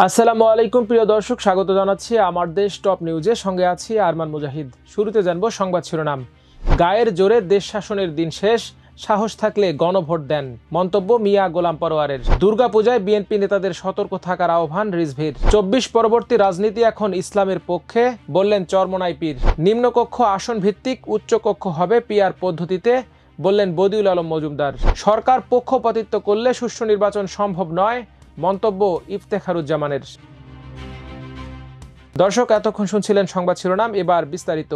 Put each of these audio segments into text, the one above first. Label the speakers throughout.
Speaker 1: আসসালামু আলাইকুম প্রিয় দর্শক, স্বাগত জানাচ্ছি আমার দেশ টপ নিউজে। সঙ্গে আছি আরমান মুজাহিদ। শুরুতে জানবো সংবাদ শিরোনাম। গায়ের জোরে দেশ শাসনের দিন শেষ, সাহস থাকলে গণভোট দেন, মন্তব্য মিয়া গোলাম পরোয়ারের। দুর্গাপূজায় বিএনপি নেতাদের সতর্ক থাকার আহ্বান রিজভির। ২৪ পরবর্তী রাজনীতি এখন ইসলামের পক্ষে, বললেন চরমোনাই পীর। নিম্নকক্ষ আসন ভিত্তিক, উচ্চকক্ষ হবে পিআর পদ্ধতিতে, বললেন বদিউল আলম মজুমদার। সরকার পক্ষপাতিত্ব করলে সুষ্ঠু নির্বাচন সম্ভব নয়, মন্তব্য ইফতেখারুজ্জামানের। দর্শক, এতক্ষণ শুনছিলেন সংবাদ শিরোনাম, এবার বিস্তারিত।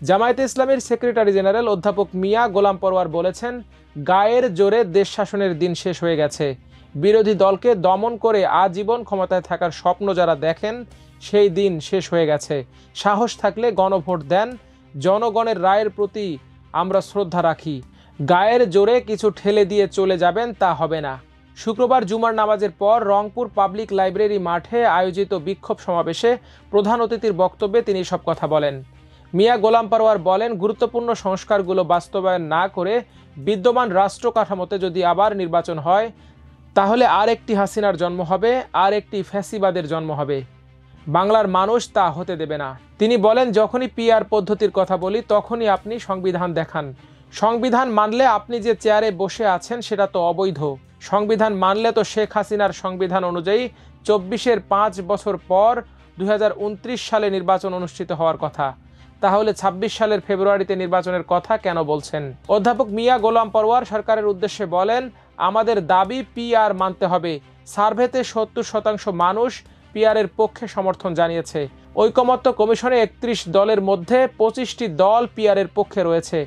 Speaker 1: জামায়াতে ইসলামের সেক্রেটারি জেনারেল অধ্যাপক মিয়া গোলাম পরোয়ার বলেছেন, গায়ের জোরে দেশ শাসনের দিন শেষ হয়ে গেছে। বিরোধী দলকে দমন করে আজীবন ক্ষমতায় থাকার স্বপ্ন যারা দেখেন, সেই দিন শেষ হয়ে গেছে। সাহস থাকলে গণভোট দেন, জনগণের রায়ের প্রতি আমরা শ্রদ্ধা রাখি। গায়ের জোরে কিছু ঠেলে দিয়ে চলে যাবেন, তা হবে না। শুক্রবার জুমার নামাজের পর রংপুর পাবলিক লাইব্রেরি মাঠে আয়োজিত বিক্ষোভ সমাবেশে প্রধান অতিথির বক্তব্যে তিনি সব কথা বলেন। মিয়া গোলাম পরোয়ার বলেন, গুরুত্বপূর্ণ সংস্কারগুলো বাস্তবায়ন না করে বিদ্যমান রাষ্ট্র কাঠামোতে যদি আবার নির্বাচন হয়, তাহলে আর একটি হাসিনার জন্ম হবে, আর একটি ফ্যাসিবাদের জন্ম হবে। বাংলার মানুষ তা হতে দেবে না। তিনি বলেন, যখনই পিআর পদ্ধতির কথা বলি তখনই আপনি সংবিধান দেখান। সংবিধান মানলে আপনি যে চেয়ারে বসে আছেন সেটা তো অবৈধ। সংবিধান মানলে তো শেখ হাসিনার সংবিধান অনুযায়ী ২৪-এর ৫ বছর পর ২০২৯ সালে নির্বাচন অনুষ্ঠিত হওয়ার কথা। তাহলে ২৬ সালের ফেব্রুয়ারিতে নির্বাচনের কথা কেন বলছেন? অধ্যাপক মিয়া গোলাম পরোয়ার সরকারের উদ্দেশ্যে বলেন, আমাদের দাবি পিআর মানতে হবে। সার্ভেতে ৭০% মানুষ পিআরের পক্ষে সমর্থন জানিয়েছে। ঐকমত্য কমিশনে ৩১ দলের মধ্যে ২৫টি দল পিআরের পক্ষে রয়েছে।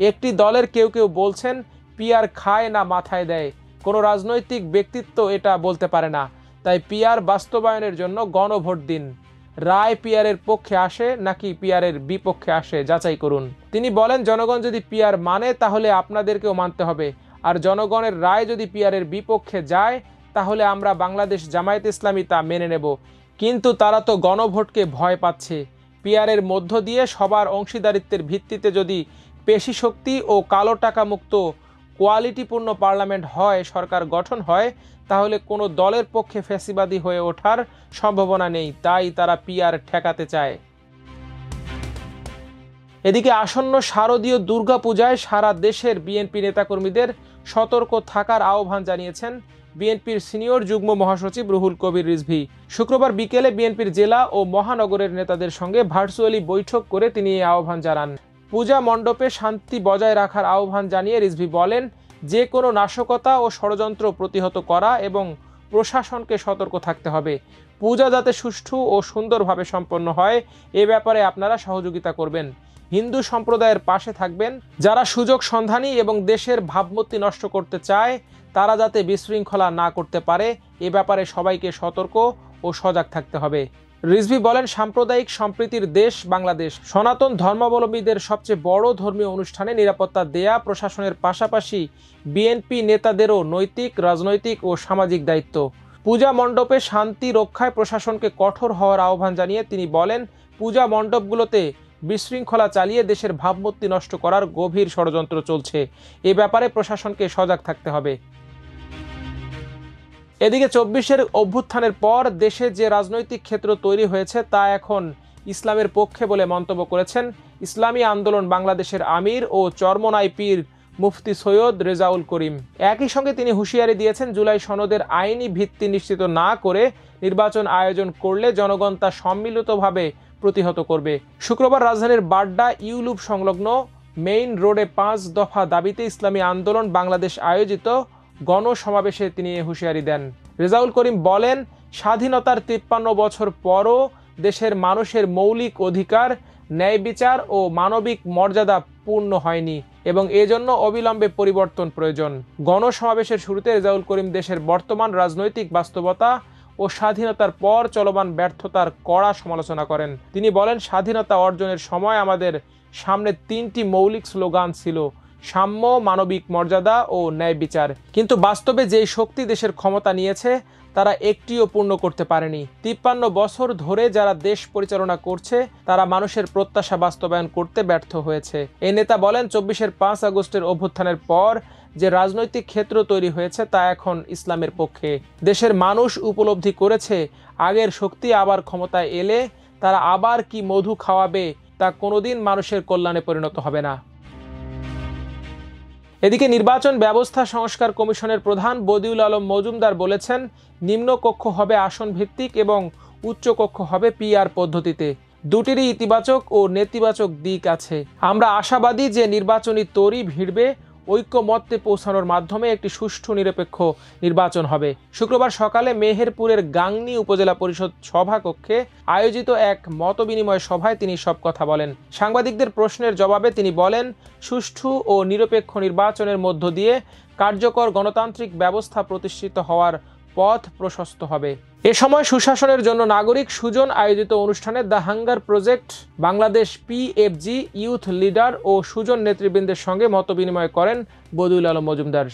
Speaker 1: একটি দলের কেউ কেউ বলছেন পিআর খায় না মাথায় দেয়। কোনো রাজনৈতিক ব্যক্তিত্ব এটা বলতে পারে না। তাই পিআর বাস্তবায়নের জন্য গণভোট দিন। রায় পিআরের পক্ষে আসে নাকি পিআরের বিপক্ষে আসে যাচাই করুন। তিনি বলেন, জনগণ যদি পিআর মানে তাহলে আপনাদেরকেও মানতে হবে। আর জনগণের রায় যদি পিআরের বিপক্ষে যায় তাহলে আমরা বাংলাদেশ জামায়াতে ইসলামী তা মেনে নেব। কিন্তু তারা তো গণভোটকে ভয় পাচ্ছে। পিআরের মধ্য দিয়ে সবার অংশীদারিত্বের ভিত্তিতে যদি পেশি শক্তি ও কালো টাকা মুক্ত কোয়ালিটিপূর্ণ পার্লামেন্ট হয়, সরকার গঠন হয়, তাহলে কোনো দলের পক্ষে ফ্যাসিবাদী হয়ে ওঠার সম্ভাবনা নেই। তাই তারা পিআর ঠেকাতে চায়। এদিকে আসন্ন শারদীয় দুর্গাপূজায় সারা দেশের বিএনপি নেতাকর্মীদের সতর্ক থাকার আহ্বান জানিয়েছেন বিএনপির সিনিয়র যুগ্ম মহাসচিব রুহুল কবির রিজভী। শুক্রবার বিকেলে বিএনপির জেলা ও মহানগরের নেতাদের সঙ্গে ভার্চুয়ালি বৈঠক করে তিনি এই আহ্বান জানান। পূজা মণ্ডপে শান্তি বজায় রাখার আহ্বান জানিয়ে রিজভী বলেন, যে কোনো নাশকতা ও ষড়যন্ত্র প্রতিহত করা এবং প্রশাসনকে সতর্ক থাকতে হবে। পূজা যাতে সুষ্ঠু ও সুন্দরভাবে সম্পন্ন হয়, এ ব্যাপারে আপনারা সহযোগিতা করবেন। হিন্দু সম্প্রদায়ের পাশে থাকবেন। যারা সুযোগ সন্ধানী এবং দেশের ভাবমূর্তি নষ্ট করতে চায়, তারা যাতে বিশৃঙ্খলা না করতে পারে, এ ব্যাপারে সবাইকে সতর্ক ও সজাগ থাকতে হবে। রিজভী বলেন, সাম্প্রদায়িক সম্প্রীতির দেশ বাংলাদেশ। সনাতন ধর্মাবলম্বীদের সবচেয়ে বড় ধর্মীয় অনুষ্ঠানে নিরাপত্তা দেয়া প্রশাসনের পাশাপাশি বিএনপি নেতাদেরও নৈতিক, রাজনৈতিক ও সামাজিক দায়িত্ব। পূজা মণ্ডপে শান্তি রক্ষায় প্রশাসনকে কঠোর হওয়ার আহ্বান জানিয়ে তিনি বলেন, পূজা মণ্ডপগুলোতে বিশৃঙ্খলা চালিয়ে দেশের ভাবমূর্তি নষ্ট করার গভীর ষড়যন্ত্র চলছে। এ ব্যাপারে প্রশাসনকে সজাগ থাকতে হবে। এদিকে ২৪-এর অভ্যুত্থানের পর দেশে যে রাজনৈতিক ক্ষেত্র তৈরি হয়েছে তা এখন ইসলামের পক্ষে বলে মন্তব্য করেছেন ইসলামী আন্দোলন বাংলাদেশের আমির ও চরমোনাই পীর মুফতি সৈয়দ রেজাউল করিম। একই সঙ্গে তিনি হুঁশিয়ারি দিয়েছেন, জুলাই সনদের আইনি ভিত্তি নিশ্চিত না করে নির্বাচন আয়োজন করলে জনগণ তা সম্মিলিতভাবে প্রতিহত করবে। শুক্রবার রাজধানীর বাড্ডা ইউলুপ সংলগ্ন মেইন রোডে ৫ দফা দাবিতে ইসলামী আন্দোলন বাংলাদেশ আয়োজিত গণসমাবেশে তিনি হুঁশিয়ারি দেন। রেজাউল করিম বলেন, স্বাধীনতার ৫৩ বছর পরও দেশের মানুষের মৌলিক অধিকার, ন্যায় বিচার ও মানবিক মর্যাদা পূর্ণ হয়নি এবং এজন্য অবিলম্বে পরিবর্তন প্রয়োজন। গণসমাবেশের শুরুতে রেজাউল করিম দেশের বর্তমান রাজনৈতিক বাস্তবতা ও স্বাধীনতার পর চলমান ব্যর্থতার কড়া সমালোচনা করেন। তিনি বলেন, স্বাধীনতা অর্জনের সময় আমাদের সামনে ৩টি মৌলিক স্লোগান ছিল, সাম্য, মানবিক মর্যাদা ও ন্যায় বিচার। কিন্তু বাস্তবে যেই শক্তি দেশের ক্ষমতা নিয়েছে তারা একটিও পূর্ণ করতে পারেনি। ৫৩ বছর ধরে যারা দেশ পরিচালনা করছে তারা মানুষের প্রত্যাশা বাস্তবায়ন করতে ব্যর্থ হয়েছে। এই নেতা বলেন, ২৪-এর ৫ আগস্টের অভ্যুত্থানের পর যে রাজনৈতিক ক্ষেত্র তৈরি হয়েছে তা এখন ইসলামের পক্ষে। দেশের মানুষ উপলব্ধি করেছে আগের শক্তি আবার ক্ষমতায় এলে তারা আবার কি মধু খাওয়াবে তা কোনোদিন মানুষের কল্যাণে পরিণত হবে না। এদিকে নির্বাচন ব্যবস্থা সংস্কার কমিশনের প্রধান বদিউল আলম মজুমদার বলেছেন, নিম্নকক্ষ হবে আসন ভিত্তিক এবং উচ্চকক্ষ হবে পিআর পদ্ধতিতে। দুটিরই ইতিবাচক ও নেতিবাচক দিক আছে। আমরা আশাবাদী যে নির্বাচনী তরি ভিড়বে, ঐক্যমত্যে পৌঁছানোর মাধ্যমে একটি সুষ্ঠু নিরপেক্ষ নির্বাচন হবে। শুক্রবার সকালে মেহেরপুরের গাংনী উপজেলা পরিষদ সভাকক্ষে আয়োজিত এক মতবিনিময় সভায় তিনি সব কথা বলেন। সাংবাদিকদের প্রশ্নের জবাবে তিনি বলেন, সুষ্ঠু ও নিরপেক্ষ নির্বাচনের মধ্য দিয়ে কার্যকর গণতান্ত্রিক ব্যবস্থা প্রতিষ্ঠিত হওয়ার পথ প্রশস্ত হবে। এ সময় সুশাসনের জন্য নাগরিক সুজন আয়োজিত অনুষ্ঠানে the hunger project Bangladesh PFG youth leader ও সুজন নেতৃবৃন্দের সঙ্গে মতবিনিময় করেন বদিউল আলম মজুমদার।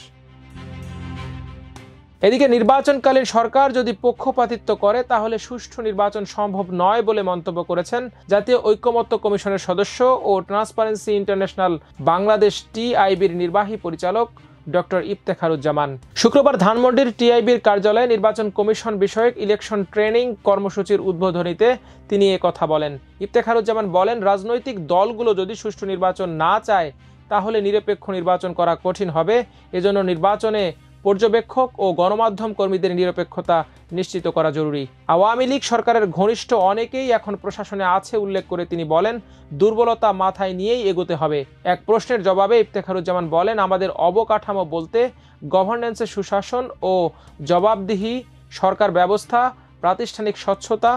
Speaker 1: এদিকে নির্বাচনকালীন সরকার যদি পক্ষপাতিত্ব করে তাহলে সুষ্ঠু নির্বাচন সম্ভব নয় বলে মন্তব্য করেছেন জাতীয় ঐক্যমত্য কমিশনের সদস্য ও ট্রান্সপারেন্সি ইন্টারন্যাশনাল বাংলাদেশ টিআইবির নির্বাহী পরিচালক ডক্টর ইফতেখারুজ্জামান। শুক্রবার ধানমন্ডির টিআইবির কার্যালয়ে নির্বাচন কমিশন বিষয়ক ইলেকশন ট্রেনিং কর্মসূচির উদ্বোধনীতে তিনি কথা বলেন। ইফতেখারুজ্জামান বলেন, রাজনৈতিক দলগুলো যদি সুষ্ঠু নির্বাচন না চায় তাহলে নিরপেক্ষ নির্বাচন করা কঠিন হবে। এজন্য নির্বাচনে পর্যবেক্ষক ও গণমাধ্যম কর্মীদের নিরপেক্ষতা নিশ্চিত করা জরুরি। আওয়ামী লীগ সরকারের ঘনিষ্ঠ অনেকেই এখন প্রশাসনে আছে উল্লেখ করে তিনি বলেন, দুর্বলতা মাথায় নিয়েই এগোতে হবে। এক প্রশ্নের জবাবে ইফতেখারুজ্জামান বলেন, আমাদের অবকাঠামো বলতে গভর্নেন্সের সুশাসন ও জবাবদিহি, সরকার ব্যবস্থা, প্রাতিষ্ঠানিক স্বচ্ছতা,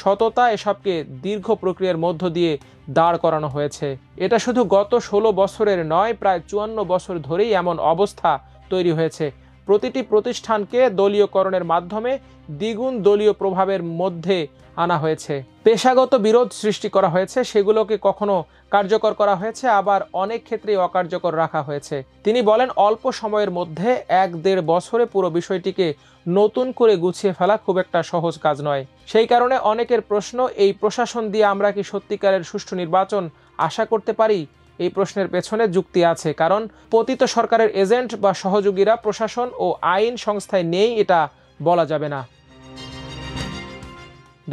Speaker 1: সততা এসবকে দীর্ঘ প্রক্রিয়ার মধ্য দিয়ে দাঁড় করানো হয়েছে। এটা শুধু গত 16 বছরের নয়, প্রায় 54 বছর ধরেই এমন অবস্থা তৈরি হয়েছে। প্রতিটি প্রতিষ্ঠানকে দলীয়করণের মাধ্যমে দ্বিগুণ দলীয় প্রভাবের মধ্যে আনা হয়েছে। পেশাগত বিরোধ সৃষ্টি করা হয়েছে, সেগুলোকে কখনো কার্যকর করা হয়েছে, আবার অনেক ক্ষেত্রেই অকার্যকর রাখা হয়েছে। তিনি বলেন, অল্প সময়ের মধ্যে 1-1.5 বছরে পুরো বিষয়টিকে নতুন করে গুছিয়ে ফেলা খুব একটা সহজ কাজ নয়। সেই কারণে অনেকের প্রশ্ন, এই প্রশাসন দিয়ে আমরা কি সত্যিকারের সুষ্ঠু নির্বাচন আশা করতে পারি? এই প্রশ্নের পেছনে যুক্তি আছে, কারণ পতিত সরকারের এজেন্ট বা সহযোগীরা প্রশাসন ও আইন সংস্থায় নেই এটা বলা যাবে না।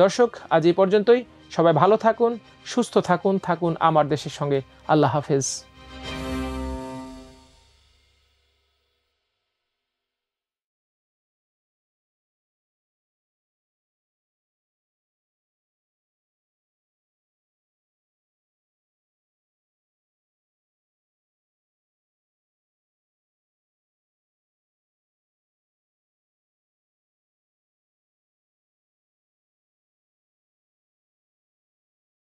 Speaker 1: দর্শক, আজ এই পর্যন্তই। সবাই ভালো থাকুন, সুস্থ থাকুন, থাকুন আমার দেশের সঙ্গে। আল্লাহ হাফেজ।